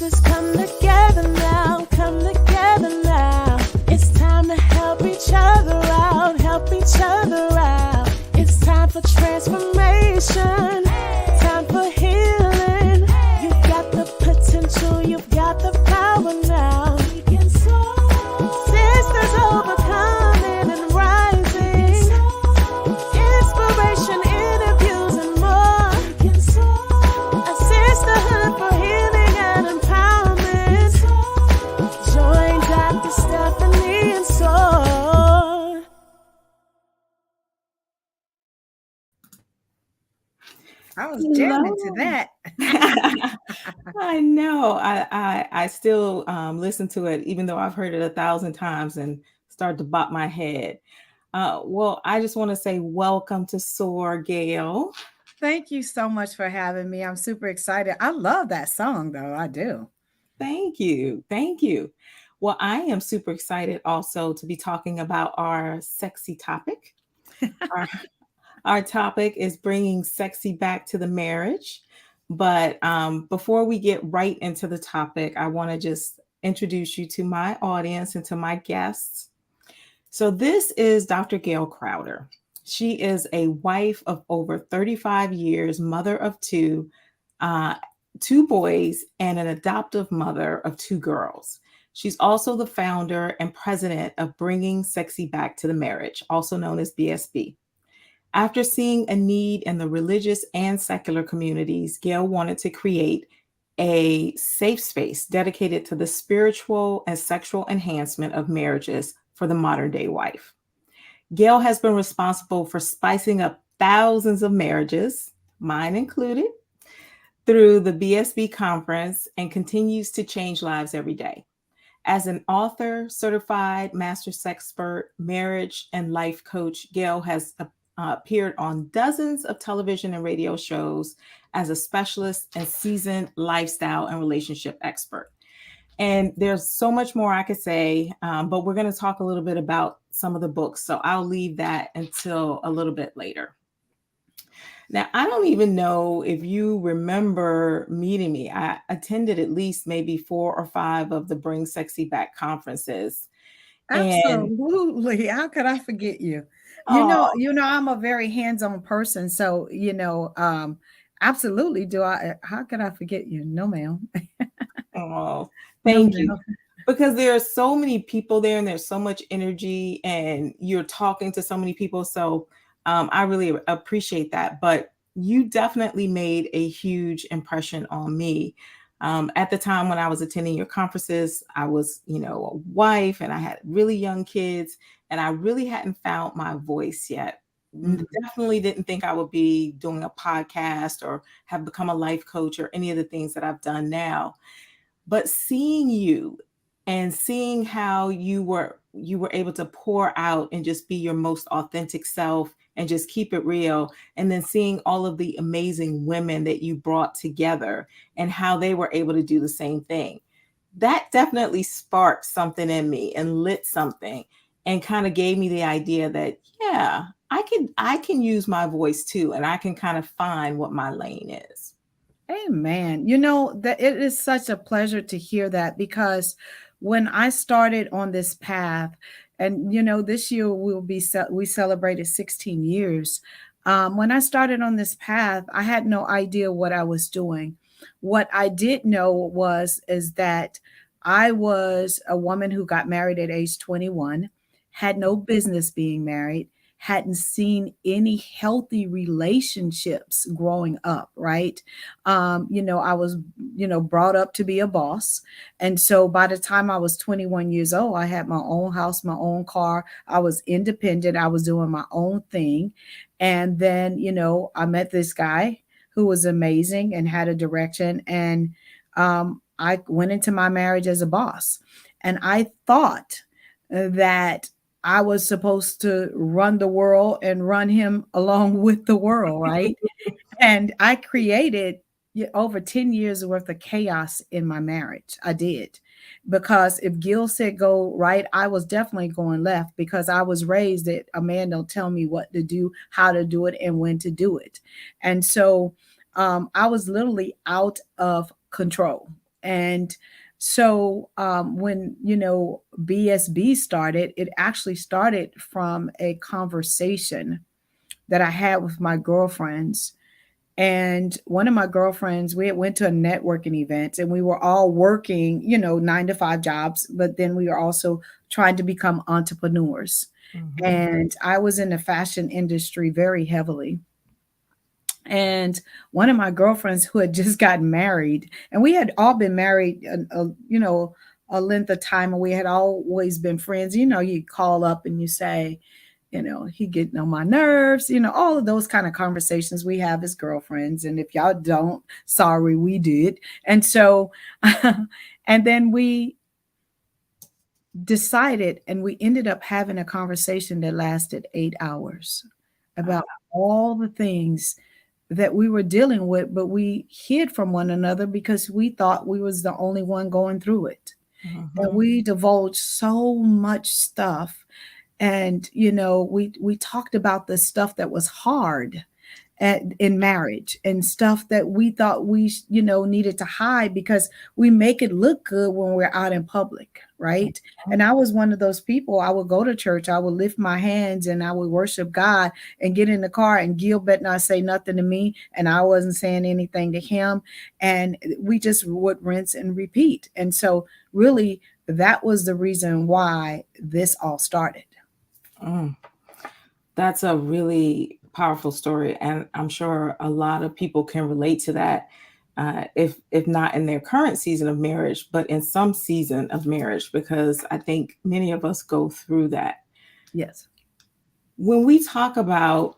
sisters, come together now, come together now. It's time to help each other out, help each other out. It's time for transformation, time for healing. You've got the potential, you've got the power now. Sisters overcoming and rising, inspiration, interviews and more. A sisterhood for healing and empowerment. Join Dr. Stephanie and Soar. I was jamming to that. I know. I still listen to it, even though I've heard it 1,000 times and start to bop my head. Well, I just want to say welcome to Soar, Gail. Thank you so much for having me. I'm super excited. I love that song, though. I do. Thank you. Thank you. Well, I am super excited also to be talking about our sexy topic. our, our topic is bringing sexy back to the marriage. But before we get right into the topic, I want to just introduce you to my audience and to my guests. So, this is Dr. Gail Crowder. She is a wife of over 35 years, mother of uh, two boys, and an adoptive mother of two girls. She's also the founder and president of Bringing Sexy Back to the Marriage, also known as BSB. After seeing a need in the religious and secular communities, Gail wanted to create a safe space dedicated to the spiritual and sexual enhancement of marriages for the modern day wife. Gail has been responsible for spicing up thousands of marriages, mine included, through the BSB conference and continues to change lives every day. As an author, certified master sexpert, marriage and life coach, Gail has appeared on dozens of television and radio shows as a specialist and seasoned lifestyle and relationship expert. And there's so much more I could say, but we're going to talk a little bit about some of the books. So I'll leave that until a little bit later. Now, I don't even know if you remember meeting me. I attended at least maybe 4 or 5 of the Bring Sexy Back conferences. Absolutely. How could I forget you? I'm a very hands-on person. So, absolutely. How could I forget you? No, ma'am. Oh, thank you. Because there are so many people there and there's so much energy and you're talking to so many people. So I really appreciate that. But you definitely made a huge impression on me. At the time when I was attending your conferences, I was, a wife and I had really young kids and I really hadn't found my voice yet. Definitely didn't think I would be doing a podcast or have become a life coach or any of the things that I've done now. But seeing you and seeing how you were able to pour out and just be your most authentic self and just keep it real. And then seeing all of the amazing women that you brought together and how they were able to do the same thing. That definitely sparked something in me and lit something and kind of gave me the idea that, yeah, I can use my voice too. And I can kind of find what my lane is. Amen. That it is such a pleasure to hear that, because when I started on this path, and this year we celebrated 16 years. When I started on this path, I had no idea what I was doing. What I did know is that I was a woman who got married at age 21, had no business being married, hadn't seen any healthy relationships growing up, right? I was, brought up to be a boss. And so by the time I was 21 years old, I had my own house, my own car. I was independent. I was doing my own thing. And then, I met this guy who was amazing and had a direction. And I went into my marriage as a boss. And I thought that I was supposed to run the world and run him along with the world, right? And I created over 10 years worth of chaos in my marriage. I did. Because if Gil said go right, I was definitely going left, because I was raised that a man don't tell me what to do, how to do it, and when to do it. And so I was literally out of control. And so when, BSB started, it actually started from a conversation that I had with my girlfriends. And one of my girlfriends, we had went to a networking event and we were all working, 9 to 5 jobs, but then we were also trying to become entrepreneurs. Mhm. And I was in the fashion industry very heavily. And one of my girlfriends who had just gotten married, and we had all been married, a length of time, and we had always been friends. You call up and you say, he getting on my nerves, all of those kind of conversations we have as girlfriends. And if y'all don't, sorry, we did. And so, and then we decided and we ended up having a conversation that lasted 8 hours about all the things that we were dealing with, but we hid from one another because we thought we was the only one going through it. And Mhm. we divulged so much stuff. And we talked about the stuff that was hard in marriage, and stuff that we thought we needed to hide because we make it look good when we're out in public, right? And I was one of those people. I would go to church, I would lift my hands and I would worship God and get in the car, and Gil bet not say nothing to me and I wasn't saying anything to him, and we just would rinse and repeat. And so really that was the reason why this all started. Mm. That's a really powerful story, and I'm sure a lot of people can relate to that. If not in their current season of marriage, but in some season of marriage, because I think many of us go through that. Yes. When we talk about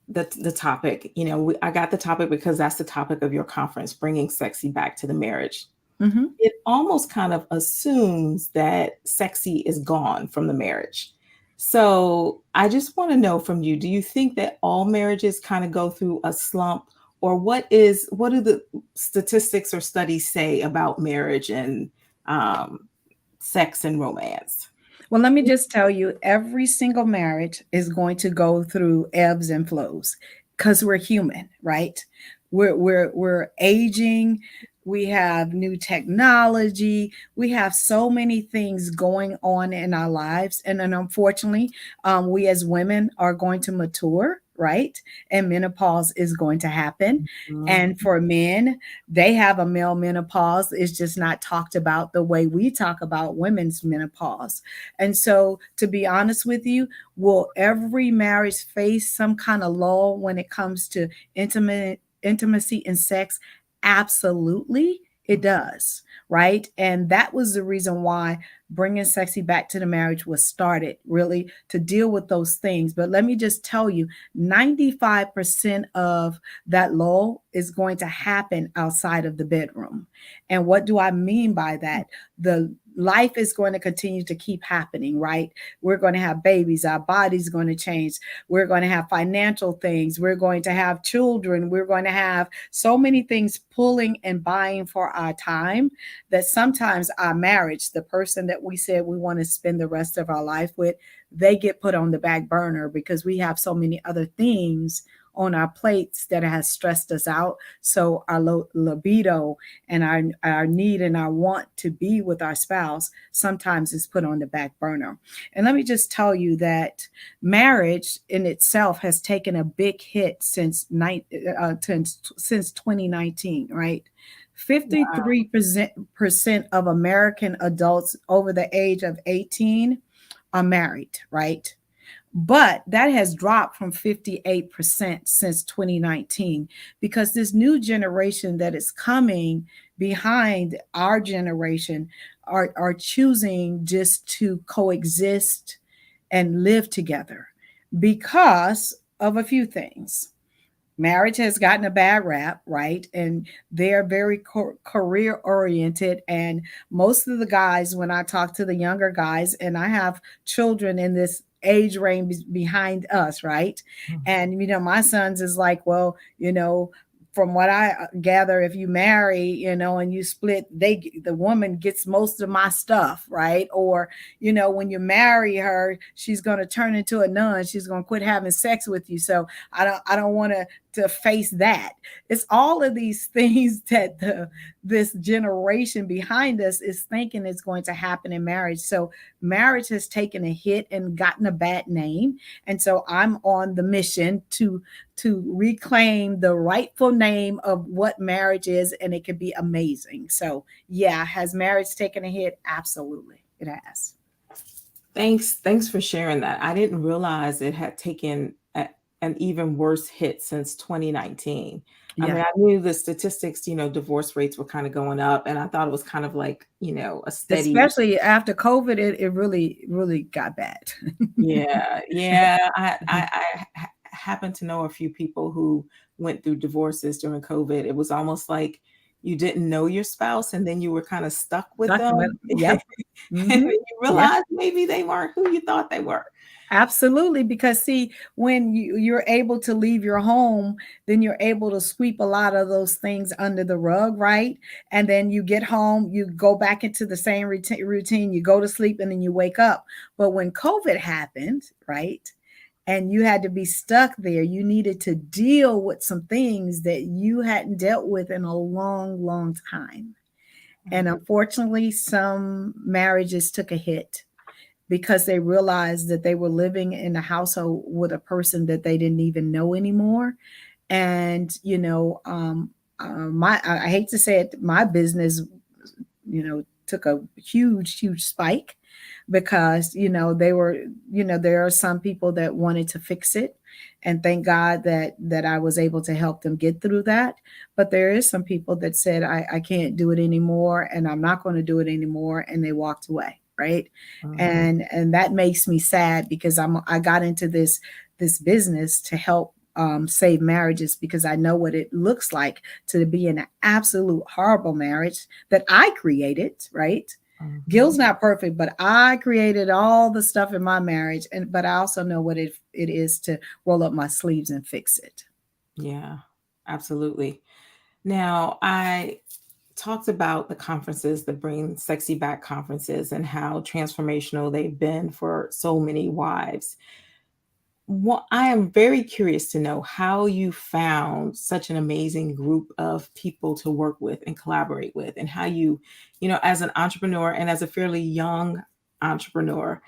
the topic, I got the topic because that's the topic of your conference, bringing sexy back to the marriage. Hmm. It almost kind of assumes that sexy is gone from the marriage. So I just want to know from you, do you think that all marriages kind of go through a slump, or what do the statistics or studies say about marriage and um, sex and romance? Well, let me just tell you, every single marriage is going to go through ebbs and flows because we're human, right? We're aging. We have new technology. We have so many things going on in our lives, and then unfortunately, we as women are going to mature, right? And menopause is going to happen. Mhm. And for men, they have a male menopause. It's just not talked about the way we talk about women's menopause. And so, to be honest with you, will every marriage face some kind of lull when it comes to intimacy and sex? Absolutely, it does, right? And that was the reason why bringing sexy back to the marriage was started, really to deal with those things. But let me just tell you, 95% of that lull is going to happen outside of the bedroom. And what do I mean by that? The life is going to continue to keep happening, right? We're going to have babies, our body's going to change, we're going to have financial things, we're going to have children, we're going to have so many things pulling and buying for our time, that sometimes our marriage, the person that we said we want to spend the rest of our life with, they get put on the back burner because we have so many other things on our plates that has stressed us out. So our libido and our need and our want to be with our spouse sometimes is put on the back burner. And let me just tell you that marriage in itself has taken a big hit since 2019, right? 53% of American adults over the age of 18 are married, right? But that has dropped from 58% since 2019, because this new generation that is coming behind our generation are choosing just to coexist and live together because of a few things. Marriage has gotten a bad rap, right? And they're very career oriented. And most of the guys, when I talk to the younger guys, and I have children in this age range behind us, right? And, my son's is like, well, from what I gather, if you marry, and you split, the woman gets most of my stuff, right? Or, when you marry her, she's going to turn into a nun. She's going to quit having sex with you. So I don't want to to face that. It's all of these things that this generation behind us is thinking is going to happen in marriage. So marriage has taken a hit and gotten a bad name. And so I'm on the mission to reclaim the rightful name of what marriage is, and it can be amazing. So yeah, has marriage taken a hit? Absolutely, it has. Thanks for sharing that. I didn't realize it had taken an even worse hit since 2019. I Yeah. mean, I knew the statistics, divorce rates were kind of going up, and I thought it was kind of like, a steady. Especially after COVID, it really got bad. Yeah, yeah. I happen to know a few people who went through divorces during COVID. It was almost like you didn't know your spouse, and then you were kind of stuck with Talking about, them. yep. And Hmm. you Yeah. realized maybe they weren't who you thought they were. Absolutely, because see, when you're able to leave your home, then you're able to sweep a lot of those things under the rug, right? And then you get home, you go back into the same routine, you go to sleep, and then you wake up. But when COVID happened, right, and you had to be stuck there, you needed to deal with some things that you hadn't dealt with in a long, long time. And unfortunately, some marriages took a hit because they realized that they were living in a household with a person that they didn't even know anymore. And I hate to say it, my business took a huge spike because they were, there are some people that wanted to fix it, and thank God that I was able to help them get through that. But there is some people that said I can't do it anymore, and I'm not going to do it anymore, and they walked away, right? Mhm. And that makes me sad because I got into this business to help save marriages, because I know what it looks like to be in an absolute horrible marriage that I created, right? Gil's Mhm. not perfect, but I created all the stuff in my marriage, and but I also know what it is to roll up my sleeves and fix it. Yeah, absolutely. Now, I talked about the conferences, the Bring Sexy Back conferences, and how transformational they've been for so many wives. What I am very curious to know how you found such an amazing group of people to work with and collaborate with, and how as an entrepreneur and as a fairly young entrepreneur,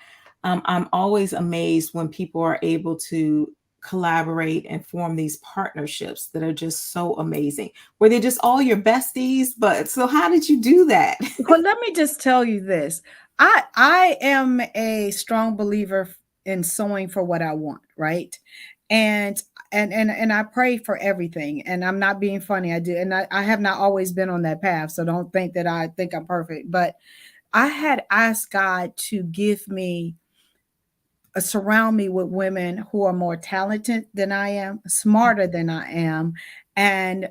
I'm always amazed when people are able to collaborate and form these partnerships that are just so amazing, where they're just all your besties. But so, how did you do that? Well, let me just tell you this. I am a strong believer in sowing for what I want, right? And and I pray for everything. And I'm not being funny. I do. And I have not always been on that path. So don't think that I think I'm perfect. But I had asked God to give me surround me with women who are more talented than I am, smarter than I am, and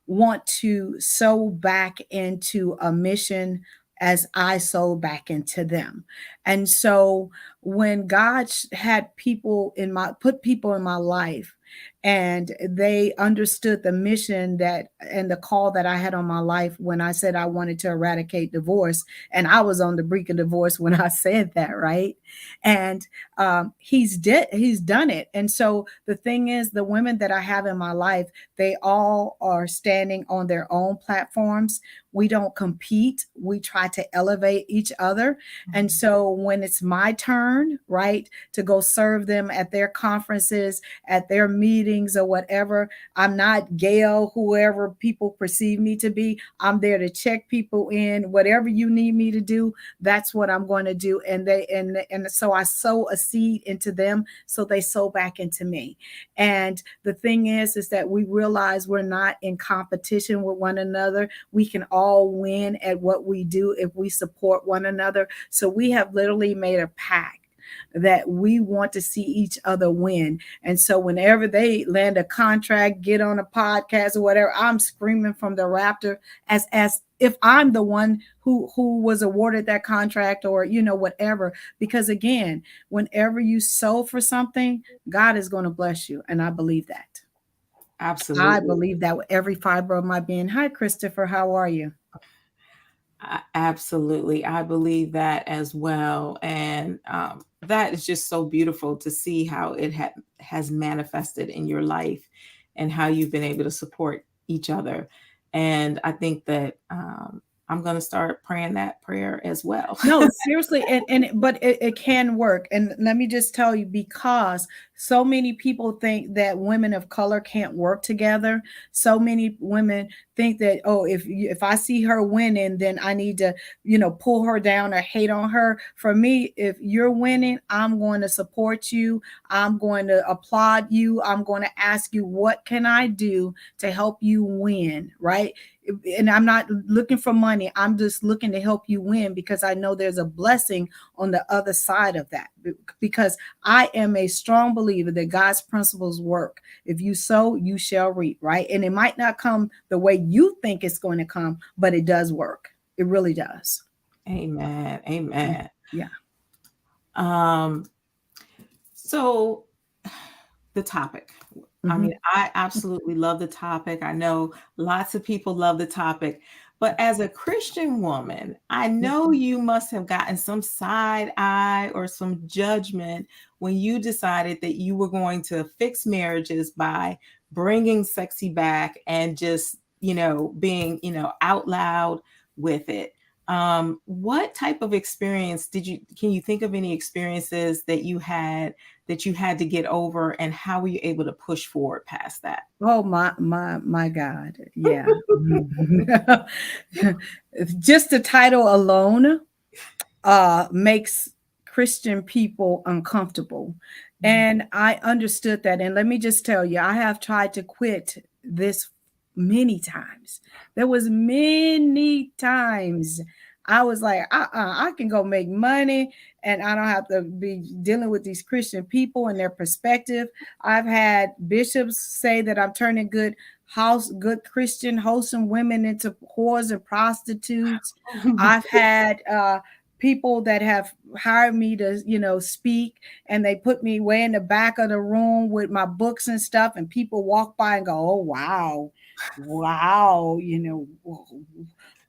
want to sow back into a mission as I sow back into them. And so when God had people in my put people in my life, and they understood the mission that and the call that I had on my life when I said I wanted to eradicate divorce, and I was on the brink of divorce when I said that, right? And he's done it. And so the thing is, the women that I have in my life, they all are standing on their own platforms. We don't compete, we try to elevate each other. And so when it's my turn, right, to go serve them at their conferences, at their meetings or whatever, I'm not Gail, whoever people perceive me to be. I'm there to check people in. Whatever you need me to do, that's what I'm going to do. And so I sow a seed into them, so they sow back into me. And the thing is that we realize we're not in competition with one another. We can all win at what we do if we support one another. So we have literally made a pact that we want to see each other win. And so whenever they land a contract, get on a podcast or whatever, I'm screaming from the raptor as if I'm the one who was awarded that contract, or whatever. Because again, whenever you sow for something, God is going to bless you, and I believe that. I Absolutely. believe that with every fiber of my being. Hi, Christopher. How are you? Absolutely. I believe that as well. And that is just so beautiful to see how it has manifested in your life. and how you've been able to support each other. And I think that I'm going to start praying that prayer as well. No, seriously, but it can work. And let me just tell you, because so many people think that women of color can't work together. So many women think that, oh, if I see her winning, then I need to, pull her down or hate on her. For me, if you're winning, I'm going to support you. I'm going to applaud you. I'm going to ask you, what can I do to help you win, right? And I'm not looking for money. I'm just looking to help you win, because I know there's a blessing on the other side of that, because I am a strong believer that God's principles work. If you sow, you shall reap, right? And it might not come the way you think it's going to come, but it does work. It really does. Amen. Amen. Yeah. So the topic. I Mhm. mean, I absolutely love the topic. I know lots of people love the topic. But as a Christian woman, I know you must have gotten some side eye or some judgment when you decided that you were going to fix marriages by bringing sexy back and just, being, out loud with it. What type of experience can you think of any experiences that you had to get over, and how were you able to push forward past that? Oh my God. Yeah. Just the title alone makes Christian people uncomfortable. And I understood that. And let me just tell you, I have tried to quit this many times. There was many times I was like, I can go make money and I don't have to be dealing with these Christian people and their perspective. I've had bishops say that I'm turning good Christian, wholesome women into whores and prostitutes. I've had people that have hired me to, speak, and they put me way in the back of the room with my books and stuff, and people walk by and go, oh, wow, wow,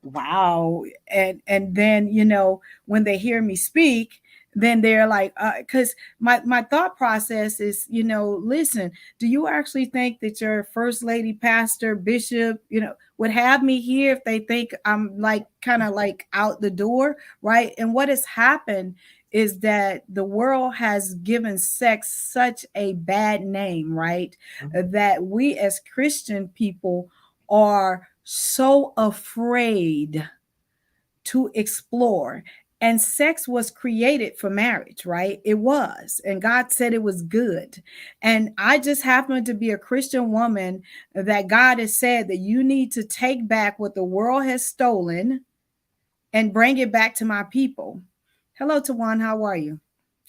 wow. And then, when they hear me speak, then they're like, because my thought process is, listen, do you actually think that your first lady, pastor, bishop, would have me here if they think I'm like kind of like out the door, right? And what has happened is that the world has given sex such a bad name, right? That we as Christian people are so afraid to explore. And sex was created for marriage, right? It was. And God said it was good. And I just happen to be a Christian woman that God has said that you need to take back what the world has stolen and bring it back to my people. Hello, Tawan. How are you?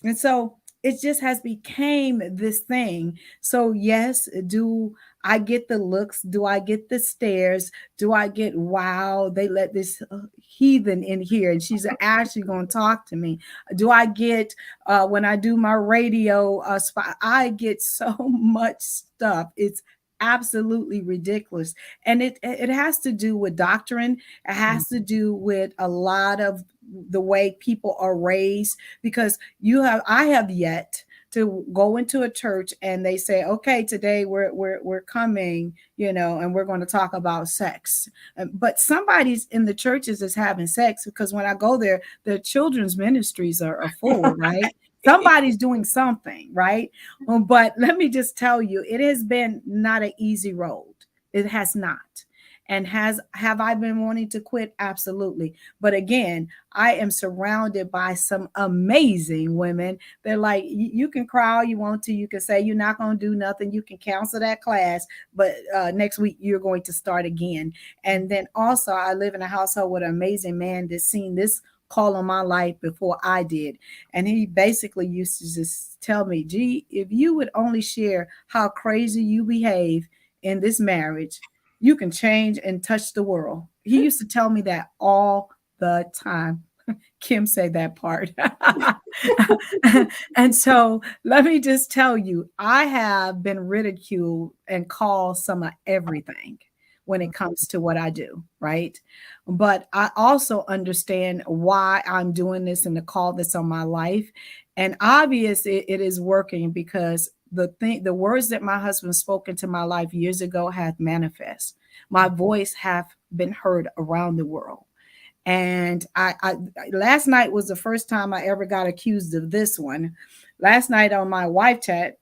And so it just has became this thing. So yes, do I get the looks? Do I get the stares? Do I get, wow, they let this heathen in here and she's actually going to talk to me? Do I get, when I do my radio spot, I get so much stuff. It's absolutely ridiculous. And it has to do with doctrine. It has to do with a lot of the way people are raised, because I have yet to go into a church and they say, okay, today we're coming, and we're going to talk about sex. But somebody's in the churches is having sex, because when I go there, the children's ministries are full, right? Somebody's doing something, right? But let me just tell you, it has been not an easy road. It has not. And have I been wanting to quit? Absolutely. But again, I am surrounded by some amazing women. They're like, you can cry all you want to. You can say you're not going to do nothing. You can cancel that class, but next week you're going to start again. And then also, I live in a household with an amazing man that's seen this call on my life before I did. And he basically used to just tell me, gee, if you would only share how crazy you behave in this marriage, you can change and touch the world. He used to tell me that all the time. Kim said that part. And so let me just tell you, I have been ridiculed and called some of everything when it comes to what I do, right? But I also understand why I'm doing this and the call that's on my life. And obviously it is working, because the words that my husband spoke into my life years ago have manifest. My voice have been heard around the world. And I last night was the first time I ever got accused of this one. Last night on my wife chat,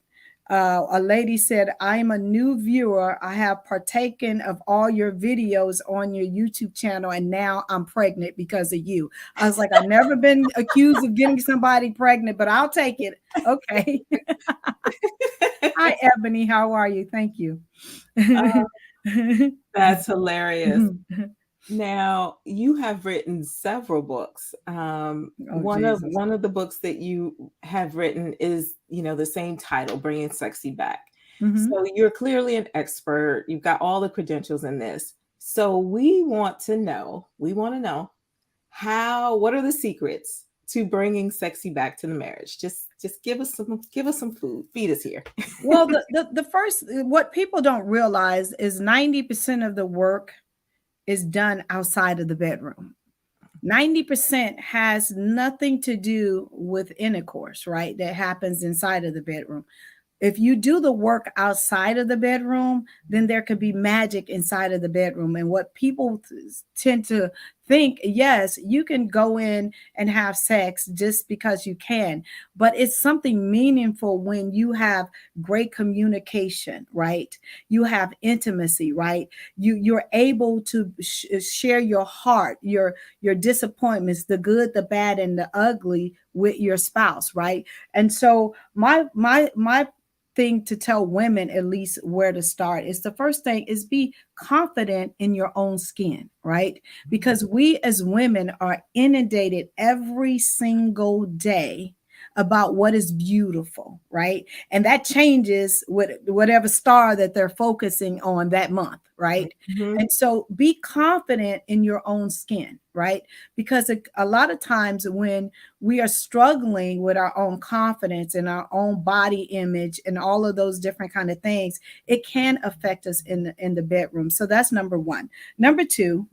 a lady said, "I'm a new viewer. I have partaken of all your videos on your YouTube channel, and now I'm pregnant because of you." I was like, "I've never been accused of getting somebody pregnant, but I'll take it." Okay. Hi, Ebony. How are you? Thank you. That's hilarious. Now, you have written several books. Oh, Jesus. One of the books that you have written is, the same title, Bringing Sexy Back. Mhm. So you're clearly an expert. You've got all the credentials in this. So we want to know what are the secrets to bringing sexy back to the marriage? Just give us some food. Feed us here. Well, the first, what people don't realize is 90% of the work is done outside of the bedroom. 90% has nothing to do with intercourse, right? That happens inside of the bedroom. If you do the work outside of the bedroom, then there could be magic inside of the bedroom. And what people tend to think, yes, you can go in and have sex just because you can, but it's something meaningful when you have great communication, right? You have intimacy, right? You're able to share your heart, your disappointments, the good, the bad, and the ugly with your spouse, right? And so my thing to tell women at least where to start is the first thing is be confident in your own skin, right? Because we as women are inundated every single day about what is beautiful, right? And that changes with whatever star that they're focusing on that month, right? Mhm. And so be confident in your own skin, right? Because a lot of times when we are struggling with our own confidence and our own body image and all of those different kind of things, it can affect us in the bedroom. So that's number one. Number two,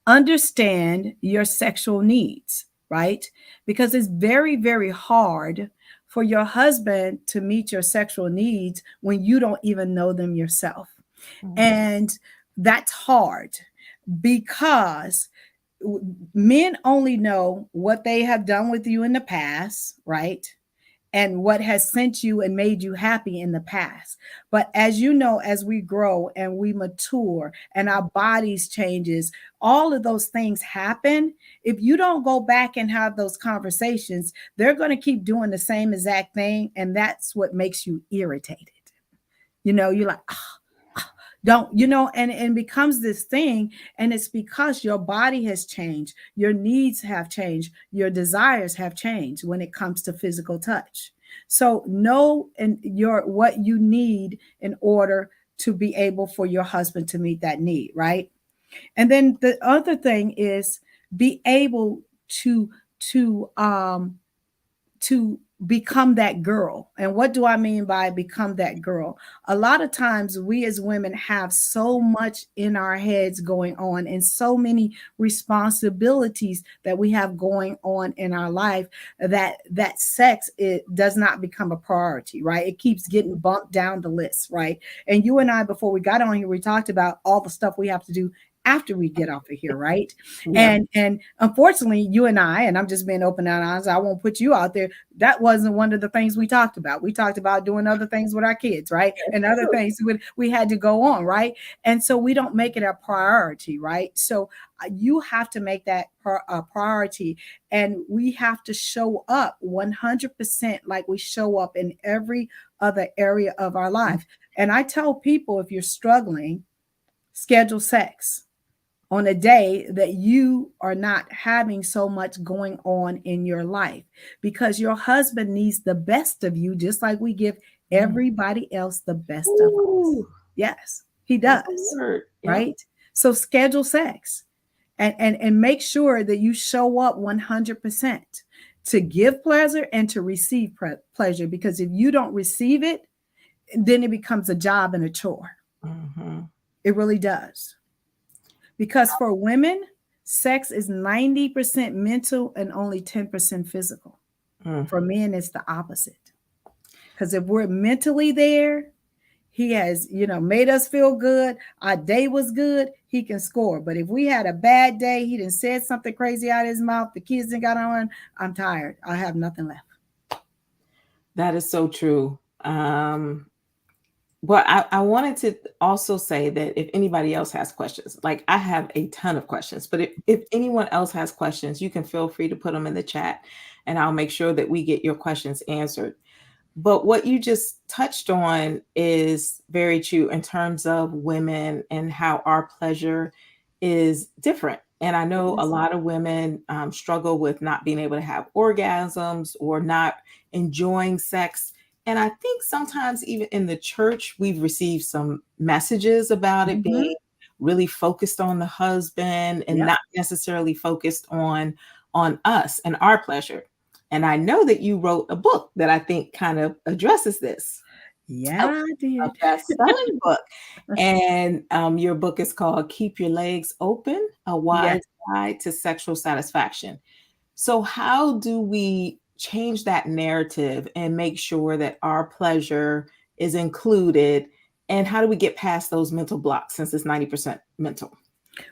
understand your sexual needs, right? Because it's very, very hard for your husband to meet your sexual needs when you don't even know them yourself. Mhm. And that's hard because men only know what they have done with you in the past, right? And what has sent you and made you happy in the past. But as you know, as we grow and we mature and our bodies changes, all of those things happen. If you don't go back and have those conversations, they're going to keep doing the same exact thing, and that's what makes you irritated. You're like, don't, and becomes this thing. And it's because your body has changed, your needs have changed, your desires have changed when it comes to physical touch. So know and your what you need in order to be able for your husband to meet that need, right? And then the other thing is be able to to um to become that girl. And what do I mean by become that girl? A lot of times we as women have so much in our heads going on and so many responsibilities that we have going on in our life that sex, it does not become a priority, right? It keeps getting bumped down the list, right? And you and I, before we got on here, we talked about all the stuff we have to do after we get off of here, right? Yeah. And unfortunately, you and I'm just being open and honest, I won't put you out there. That wasn't one of the things we talked about. We talked about doing other things with our kids, right? And other things we had to go on, right? And so we don't make it a priority, right? So you have to make that a priority, and we have to show up 100% like we show up in every other area of our life. And I tell people, if you're struggling, schedule sex on a day that you are not having so much going on in your life, because your husband needs the best of you just like we give everybody else the best of us. Ooh, Yes, he that's a does, word. Yep. right? So schedule sex and make sure that you show up 100% to give pleasure and to receive pleasure, because if you don't receive it, then it becomes a job and a chore. Mhm. It really does. Because for women, sex is 90% mental and only 10% physical. Mm. For men, it's the opposite. Because if we're mentally there, he has, made us feel good. Our day was good. He can score. But if we had a bad day, he done said something crazy out of his mouth. The kids done got on. I'm tired. I have nothing left. That is so true. But I wanted to also say that if anybody else has questions, like I have a ton of questions, but if anyone else has questions, you can feel free to put them in the chat and I'll make sure that we get your questions answered. But what you just touched on is very true in terms of women and how our pleasure is different. And I know a Yes. lot of women struggle with not being able to have orgasms or not enjoying sex. And I think sometimes even in the church, we've received some messages about it Mm-hmm. being really focused on the husband and Yep. not necessarily focused on us and our pleasure. And I know that you wrote a book that I think kind of addresses this, a, Yeah, I a did. best-selling book. And your book is called Keep Your Legs Open, A Yes. Wise Guide to Sexual Satisfaction. So how do we change that narrative and make sure that our pleasure is included? And how do we get past those mental blocks since it's 90% mental?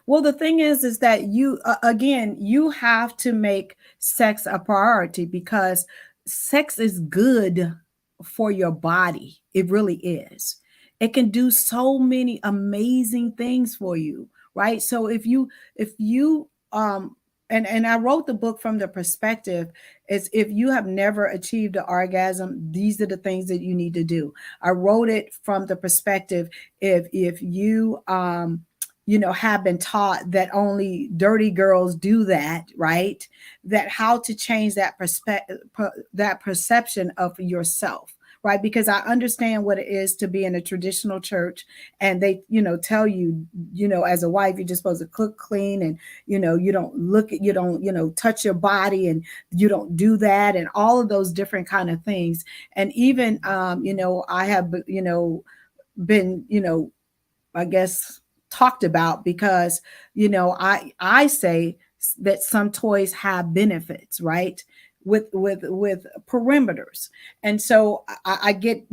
Well, the thing is that you, again, you have to make sex a priority because sex is good for your body. It really is. It can do so many amazing things for you, right? So and I wrote the book from the perspective is if you have never achieved an orgasm, these are the things that you need to do. I wrote it from the perspective if you have been taught that only dirty girls do that, right? That how to change that perspective, that perception of yourself, right? Because I understand what it is to be in a traditional church and they, tell you, as a wife, you're just supposed to cook, clean, and, you don't look at, you don't, touch your body and you don't do that and all of those different kind of things. And even, I have, been, I guess talked about because I say that some toys have benefits, right? With perimeters, and so I get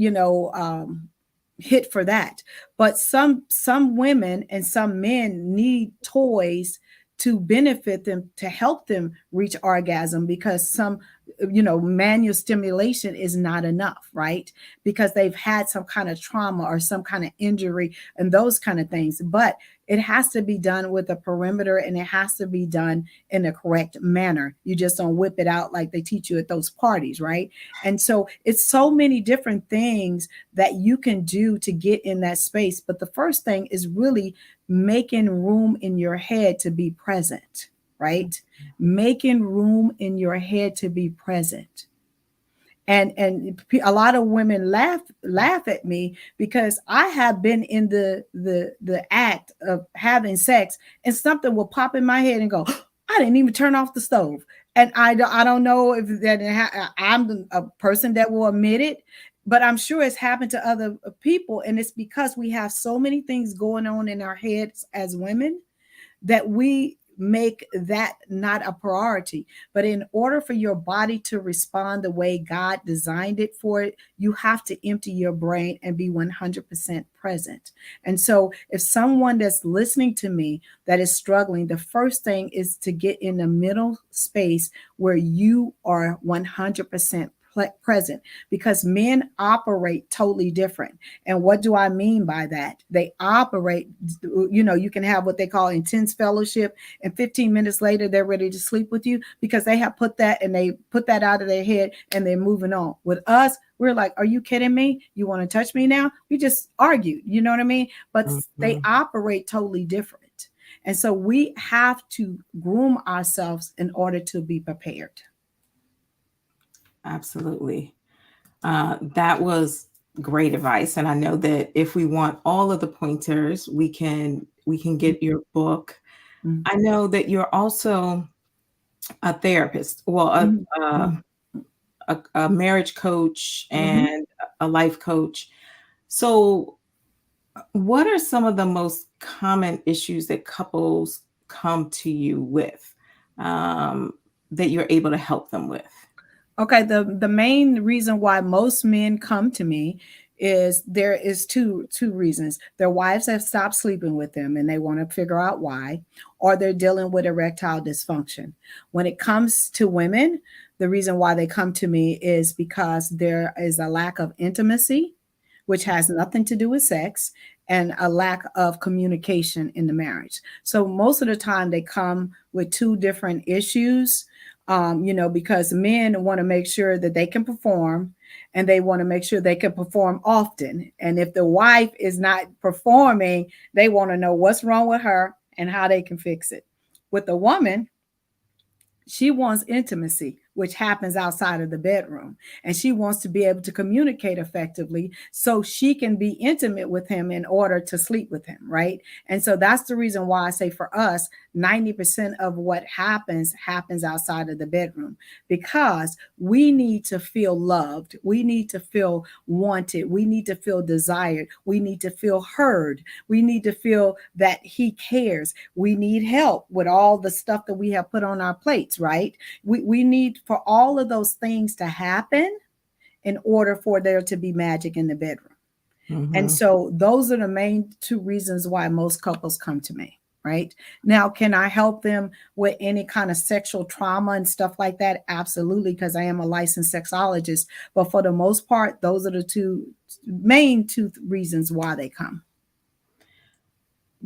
hit for that. But some women and some men need toys to benefit them to help them reach orgasm because some manual stimulation is not enough, right? Because they've had some kind of trauma or some kind of injury and those kind of things. But it has to be done with a perimeter and it has to be done in a correct manner. You just don't whip it out like they teach you at those parties, right? And so it's so many different things that you can do to get in that space. But the first thing is really making room in your head to be present, right? Making room in your head to be present. And a lot of women laugh at me because I have been in the act of having sex and something will pop in my head and go, I didn't even turn off the stove. And I don't know if I'm a person that will admit it, but I'm sure it's happened to other people. And it's because we have so many things going on in our heads as women that we make that not a priority. But in order for your body to respond the way God designed it for it, you have to empty your brain and be 100% present. And so if someone that's listening to me that is struggling, the first thing is to get in the middle space where you are 100% present, because men operate totally different. And what do I mean by that? They operate, you can have what they call intense fellowship, and 15 minutes later, they're ready to sleep with you because they have put that and they put that out of their head and they're moving on. With us, we're like, are you kidding me? You want to touch me now? We just argued, you know what I mean? But they operate totally different. And so we have to groom ourselves in order to be prepared. Absolutely. That was great advice. And I know that if we want all of the pointers, we can get your book. Mhm. I know that you're also a therapist, well, Mhm. a marriage coach Mhm. and a life coach. So, what are some of the most common issues that couples come to you with, um, that you're able to help them with? Okay, the main reason why most men come to me is there is two reasons. Their wives have stopped sleeping with them and they want to figure out why, or they're dealing with erectile dysfunction. When it comes to women, the reason why they come to me is because there is a lack of intimacy, which has nothing to do with sex, and a lack of communication in the marriage. So most of the time they come with two different issues, because men want to make sure that they can perform and they want to make sure they can perform often. And if the wife is not performing, they want to know what's wrong with her and how they can fix it. With the woman, she wants intimacy, which happens outside of the bedroom. And she wants to be able to communicate effectively so she can be intimate with him in order to sleep with him, right? And so that's the reason why I say for us, 90% of what happens outside of the bedroom, because we need to feel loved. We need to feel wanted. We need to feel desired. We need to feel heard. We need to feel that he cares. We need help with all the stuff that we have put on our plates, right? We need for all of those things to happen in order for there to be magic in the bedroom. And Mm-hmm. so those are the main two reasons why most couples come to me. Right now, can I help them with any kind of sexual trauma and stuff like that? Absolutely, because I am a licensed sexologist. But for the most part, those are the main two reasons why they come.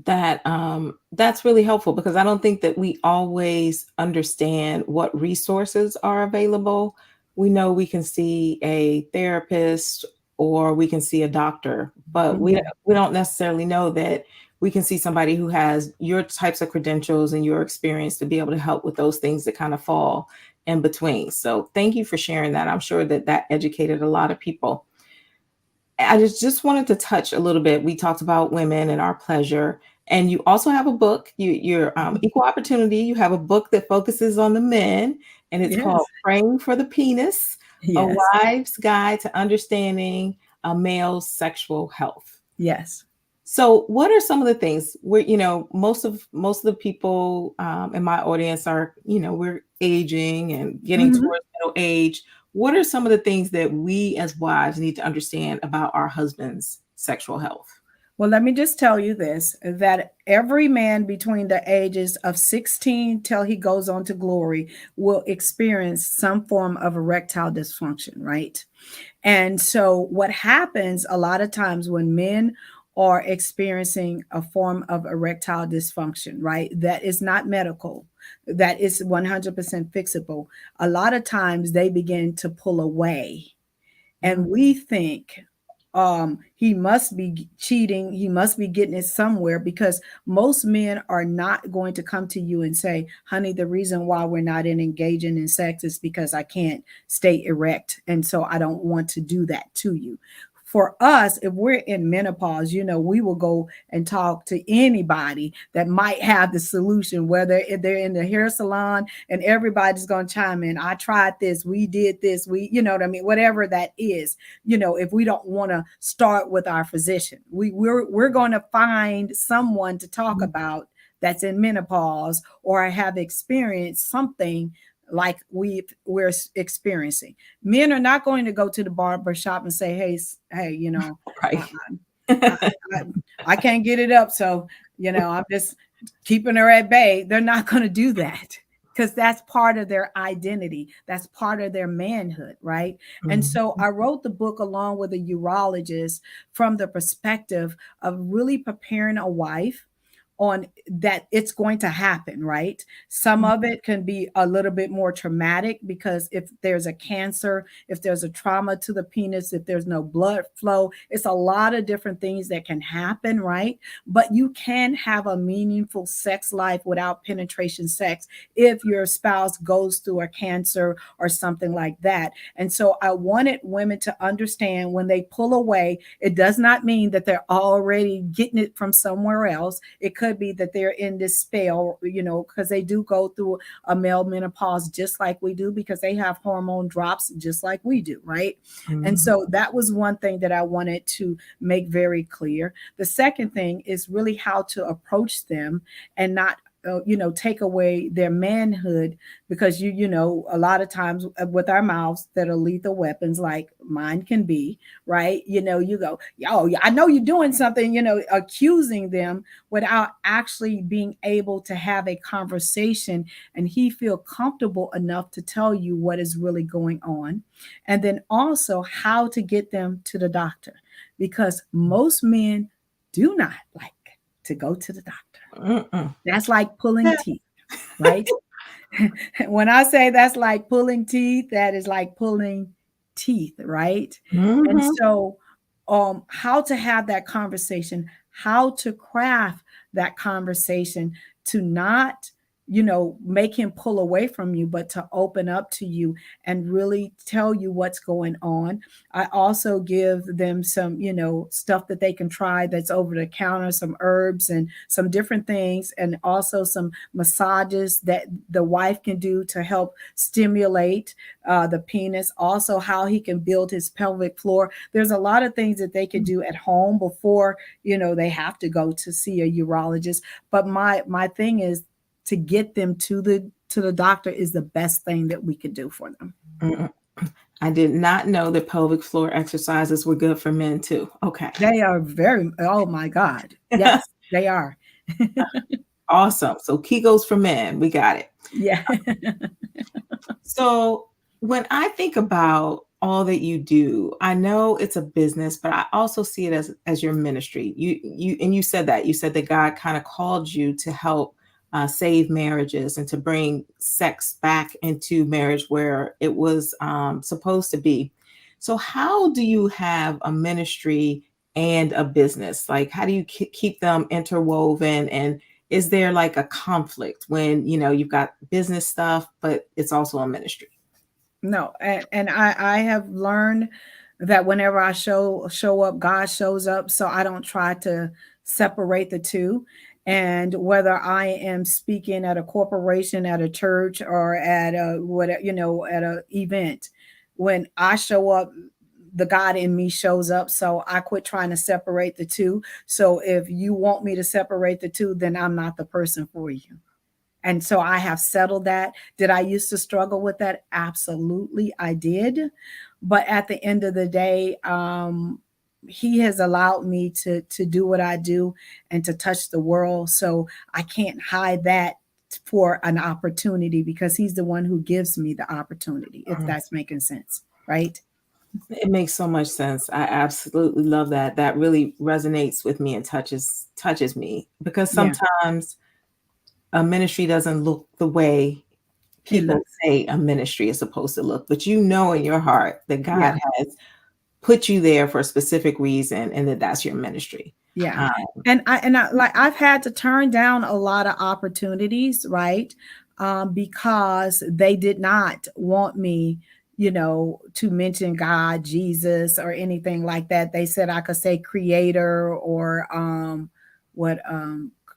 That's really helpful because I don't think that we always understand what resources are available. We know we can see a therapist or we can see a doctor, but we Mhm. we don't necessarily know that we can see somebody who has your types of credentials and your experience to be able to help with those things that kind of fall in between. So thank you for sharing that. I'm sure that that educated a lot of people. I just wanted to touch a little bit. We talked about women and our pleasure, and you also have a book. You're equal opportunity. You have a book that focuses on the men, and it's called Yes. "Praying for the Penis: A Yes. Wife's Guide to Understanding a Male's Sexual Health." Yes. So, what are some of the things where most of the people in my audience are we're aging and getting Mhm. towards middle age. What are some of the things that we as wives need to understand about our husband's sexual health? Well, let me just tell you this, that every man between the ages of 16 till he goes on to glory will experience some form of erectile dysfunction, right? And so, what happens a lot of times when men are experiencing a form of erectile dysfunction, right? That is not medical, that is 100% fixable. A lot of times they begin to pull away Mm, and we think he must be cheating, he must be getting it somewhere, because most men are not going to come to you and say, honey, the reason why we're not in engaging in sex is because I can't stay erect, and so I don't want to do that to you. For us, if we're in menopause, we will go and talk to anybody that might have the solution, whether if they're in the hair salon and everybody's going to chime in. I tried this, we did this, you know what I mean? Whatever that is, if we don't want to start with our physician, we're going to find someone to talk mm, about that's in menopause or have experienced something like we're experiencing. Men are not going to go to the barber shop and say, hey, right. I, I, I, I can't get it up, so I'm just keeping her at bay. They're not going to do that because that's part of their identity. That's part of their manhood, right? And Mhm. so I wrote the book along with a urologist from the perspective of really preparing a wife on that it's going to happen, right? Some of it can be a little bit more traumatic because if there's a cancer, if there's a trauma to the penis, if there's no blood flow, it's a lot of different things that can happen, right? But you can have a meaningful sex life without penetration sex if your spouse goes through a cancer or something like that. And so I wanted women to understand when they pull away, it does not mean that they're already getting it from somewhere else. It could be that they're in this spell, because they do go through a male menopause just like we do, because they have hormone drops just like we do, right? And Mhm. so that was one thing that I wanted to make very clear. The second thing is really how to approach them and not take away their manhood, because a lot of times with our mouths that are lethal weapons, like mine can be, right? You go, yo, I know you're doing something, accusing them without actually being able to have a conversation, and he feel comfortable enough to tell you what is really going on. And then also how to get them to the doctor, because most men do not like to go to the doctor. Mm-mm. That's like pulling teeth, right? When I say that's like pulling teeth, that is like pulling teeth, right? And Mhm. so, how to have that conversation, how to craft that conversation to not, make him pull away from you, but to open up to you and really tell you what's going on. I also give them some, stuff that they can try that's over the counter, some herbs and some different things, and also some massages that the wife can do to help stimulate the penis. Also, how he can build his pelvic floor. There's a lot of things that they could do at home before, they have to go to see a urologist. But my thing is to get them to the doctor is the best thing that we could do for them. Mm-mm. I did not know that pelvic floor exercises were good for men too. Okay. They are very, oh my God. Yes, they are. Awesome. So Kegels for men, we got it. Yeah. So when I think about all that you do, I know it's a business, but I also see it as your ministry. You said that God kind of called you to help save marriages and to bring sex back into marriage where it was supposed to be. So how do you have a ministry and a business? Like, how do you keep them interwoven? And is there like a conflict when you've got business stuff, but it's also a ministry? No, and I have learned that whenever I show up, God shows up. So I don't try to separate the two. And whether I am speaking at a corporation, at a church, or at a whatever, at a event, when I show up, the God in me shows up. So I quit trying to separate the two. So if you want me to separate the two, then I'm not the person for you. And so I have settled that. Did I used to struggle with that? Absolutely, I did. But at the end of the day, he has allowed me to do what I do and to touch the world. So I can't hide that for an opportunity, because he's the one who gives me the opportunity, if Mhm. that's making sense, right? It makes so much sense. I absolutely love that. That really resonates with me and touches me, because Yeah, sometimes a ministry doesn't look the way it people looks. say a ministry is supposed to look, but you know in your heart that Yeah, God has put you there for a specific reason and that that's your ministry. yeah. Um, And I like I've had to turn down a lot of opportunities, right? Because they did not want me, to mention God, Jesus, or anything like that. They said I could say creator, or what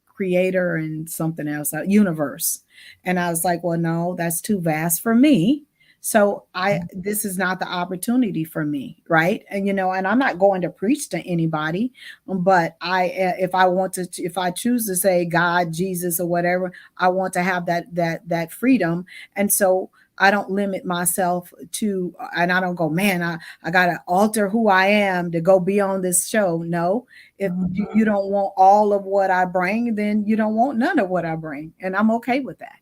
creator and something else, universe. And I was like, well, no, that's too vast for me. So this is not the opportunity for me, right? And and I'm not going to preach to anybody, but if I want to, if I choose to say God, Jesus, or whatever, I want to have that freedom. And so I don't limit myself to, and I don't go, man, I gotta alter who I am to go be on this show. No, if you don't want all of what I bring, then you don't want none of what I bring, and I'm okay with that.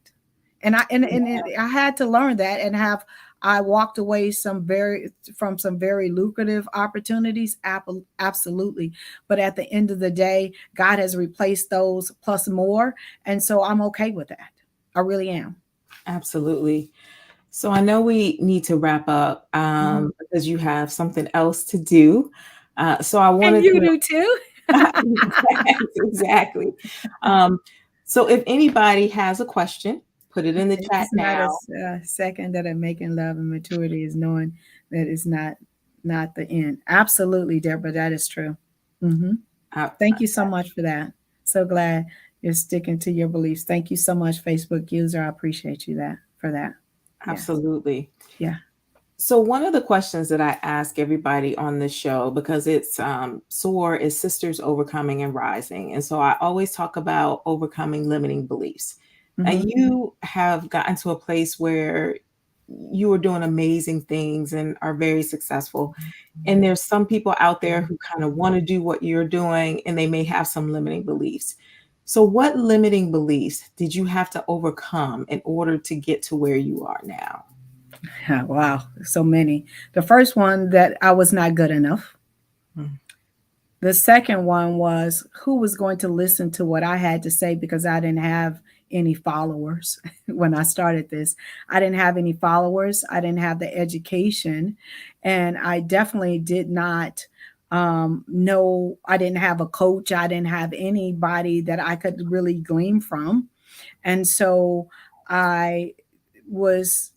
I had to learn that, and have I walked away from some very lucrative opportunities, absolutely. But at the end of the day, God has replaced those plus more, and so I'm okay with that. I really am. Absolutely. So I know we need to wrap up Mhm. because you have something else to do. So I And wanted you to do too. exactly. Um, so if anybody has a question, put it in the chat It's not a now. second that I'm making love, and maturity is knowing that it's not the end. Absolutely, Deborah, that is true. Hmm. Uh, Thank you so much for that. So glad you're sticking to your beliefs. Thank you so much, Facebook user. I appreciate you that for that. Yes. Absolutely. Yeah. So one of the questions that I ask everybody on the show, because it's SOAR is Sisters Overcoming and Rising. And so I always talk about overcoming limiting beliefs. And Mhm. you have gotten to a place where you are doing amazing things and are very successful. And there's some people out there who kind of want to do what you're doing and they may have some limiting beliefs. So what limiting beliefs did you have to overcome in order to get to where you are now? Wow, so many. The first one, that I was not good enough. Mm. The second one was who was going to listen to what I had to say, because I didn't have any followers when I started this. I didn't have any followers. I didn't have the education. And I definitely did not know, I didn't have a coach. I didn't have anybody that I could really glean from. And so I was,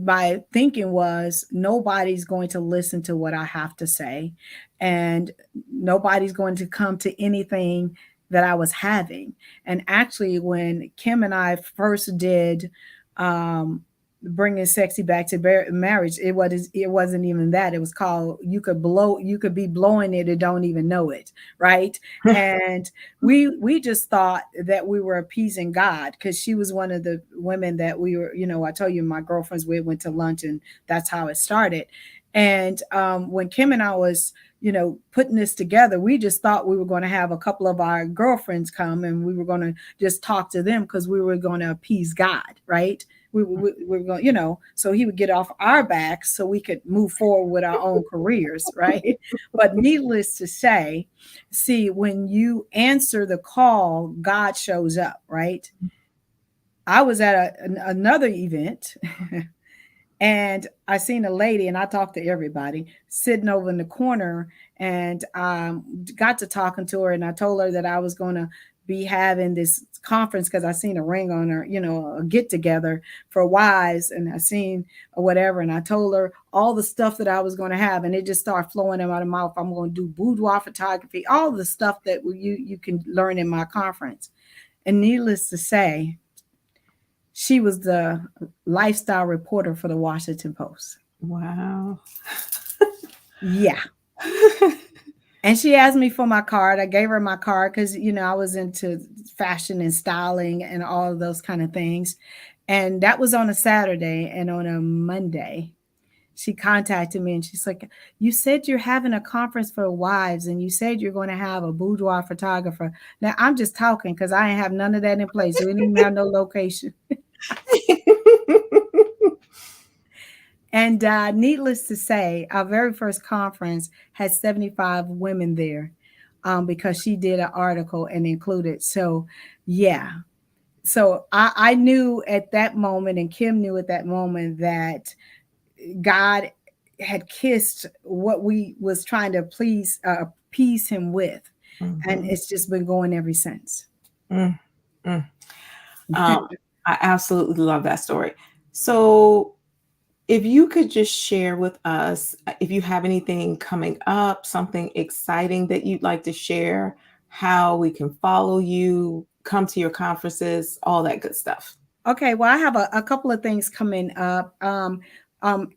my thinking was nobody's going to listen to what I have to say, and nobody's going to come to anything that I was having. And actually, when Kim and I first did um, bringing sexy back to marriage, it wasn't even that. It was called you could be blowing it and don't even know it, right? And we just thought that we were appeasing God, because she was one of the women that we were, I told you my girlfriends, we went to lunch, and that's how it started. And when Kim and I was, putting this together, we just thought we were going to have a couple of our girlfriends come and we were going to just talk to them because we were going to appease God, right? We were going, so he would get off our backs so we could move forward with our own careers, right? But needless to say, see, when you answer the call, God shows up, right? I was at another event and I seen a lady, and I talked to everybody sitting over in the corner, and got to talking to her, and I told her that I was going to be having this conference because I seen a ring on her, a get together for wives, and I seen whatever, and I told her all the stuff that I was going to have, and it just started flowing out of my mouth. I'm going to do boudoir photography, all the stuff that you can learn in my conference. And needless to say, she was the lifestyle reporter for the Washington Post. Wow. Yeah. And she asked me for my card. I gave her my card because, I was into fashion and styling and all of those kind of things. And that was on a Saturday. And on a Monday, she contacted me and she's like, "You said you're having a conference for wives and you said you're going to have a boudoir photographer." Now, I'm just talking because I ain't have none of that in place. We didn't even have no location. And needless to say, our very first conference had 75 women there, because she did an article and included. So, yeah. So I knew at that moment, and Kim knew at that moment, that God had kissed what we was trying to appease him with. And Mhm. it's just been going ever since. Mm, mm. Um, I absolutely love that story. So, if you could just share with us, if you have anything coming up, something exciting that you'd like to share, how we can follow you, come to your conferences, all that good stuff. Okay, well, I have a couple of things coming up.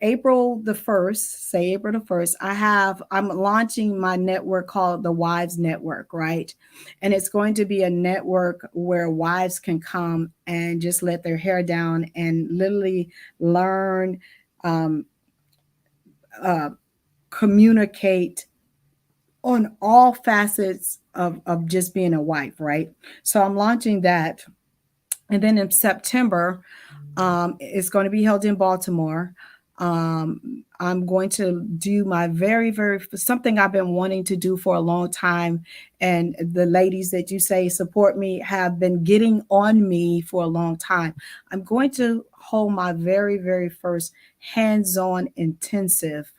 April the 1st, say April the 1st, I'm launching my network called the Wives Network, right? And it's going to be a network where wives can come and just let their hair down and literally learn, um, uh, communicate on all facets of just being a wife, right? So I'm launching that. And then in September, it's going to be held in Baltimore. I'm going to do my very, very something I've been wanting to do for a long time. And the ladies that you say support me have been getting on me for a long time. I'm going to hold my very, very first hands on intensive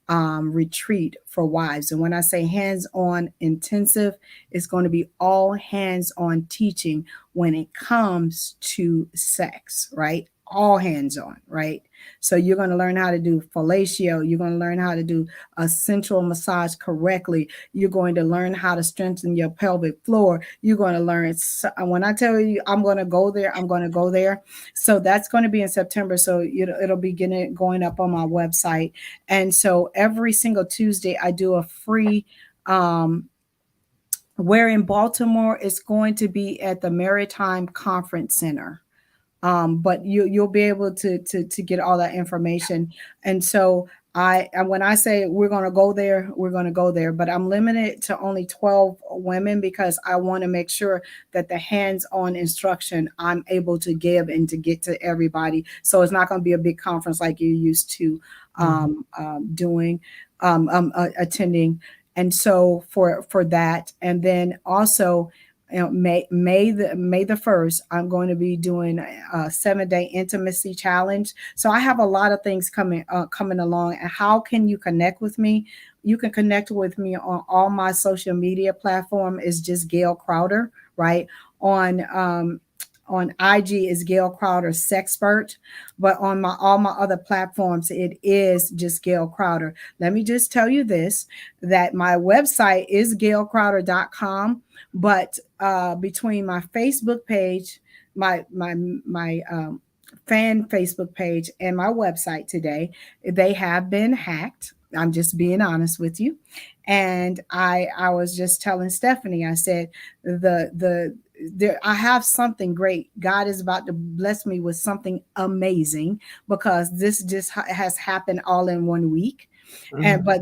retreat for wives. And when I say hands on intensive, it's going to be all hands on teaching when it comes to sex, right? All hands on, right? So you're going to learn how to do fellatio. You're going to learn how to do a central massage correctly. You're going to learn how to strengthen your pelvic floor. You're going to learn. When I tell you I'm going to go there, I'm going to go there. So that's going to be in September. So it'll be going up on my website. And so every single Tuesday, I do a free, where in Baltimore, it's going to be at the Maritime Conference Center. But you'll be able to get all that information. And so when I say we're going to go there, we're going to go there, but I'm limited to only 12 women because I want to make sure that the hands-on instruction I'm able to give and to get to everybody. So it's not going to be a big conference like you're used to attending. And so for that, and then also, May the 1st, I'm going to be doing a 7-day intimacy challenge. So I have a lot of things coming along. And how can you connect with me? You can connect with me on all my social media platform. Is just Gail Crowder, right? On IG is Gail Crowder Sexpert, but on all my other platforms, it is just Gail Crowder. Let me just tell you this, that my website is gailcrowder.com, but between my Facebook page, my fan Facebook page and my website today, they have been hacked. I'm just being honest with you. And I was just telling Stephanie, I said, I have something great. God is about to bless me with something amazing because this just has happened all in 1 week. And but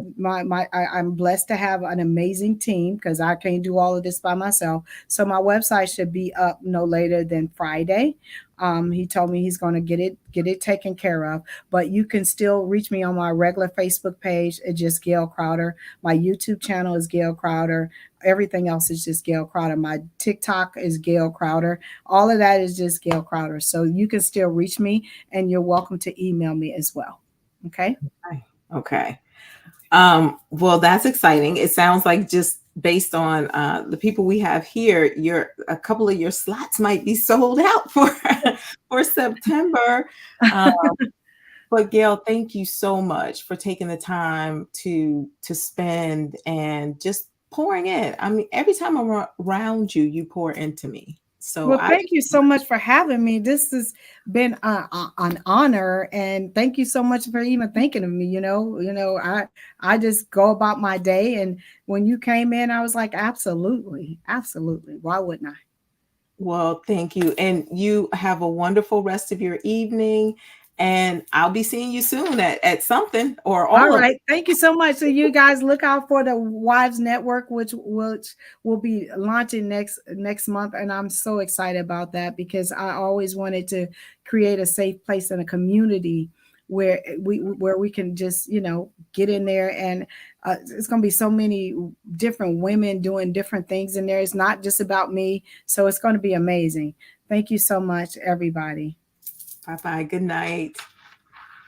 I'm blessed to have an amazing team because I can't do all of this by myself. So my website should be up no later than Friday. He told me he's going to get it taken care of. But you can still reach me on my regular Facebook page. It's just Gail Crowder. My YouTube channel is Gail Crowder. Everything else is just Gail Crowder. My TikTok is Gail Crowder. All of that is just Gail Crowder. So you can still reach me, and you're welcome to email me as well. Okay. Okay. Well, that's exciting. It sounds like just based on the people we have here, a couple of your slots might be sold out for September. But Gail, thank you so much for taking the time to spend and just pouring in. I mean, every time I'm around you, you pour into me. So well, thank you so much for having me. This has been an honor, and thank you so much for even thinking of me. I just go about my day, and when you came in, I was like, absolutely. Why wouldn't I? Well, thank you, and you have a wonderful rest of your evening. And I'll be seeing you soon at something or all right. Thank you so much. So you guys look out for the Wives Network, which will be launching next month. And I'm so excited about that because I always wanted to create a safe place and a community where we can just, get in there. And it's going to be so many different women doing different things in there. It's not just about me. So it's going to be amazing. Thank you so much, everybody. Bye-bye. Good night.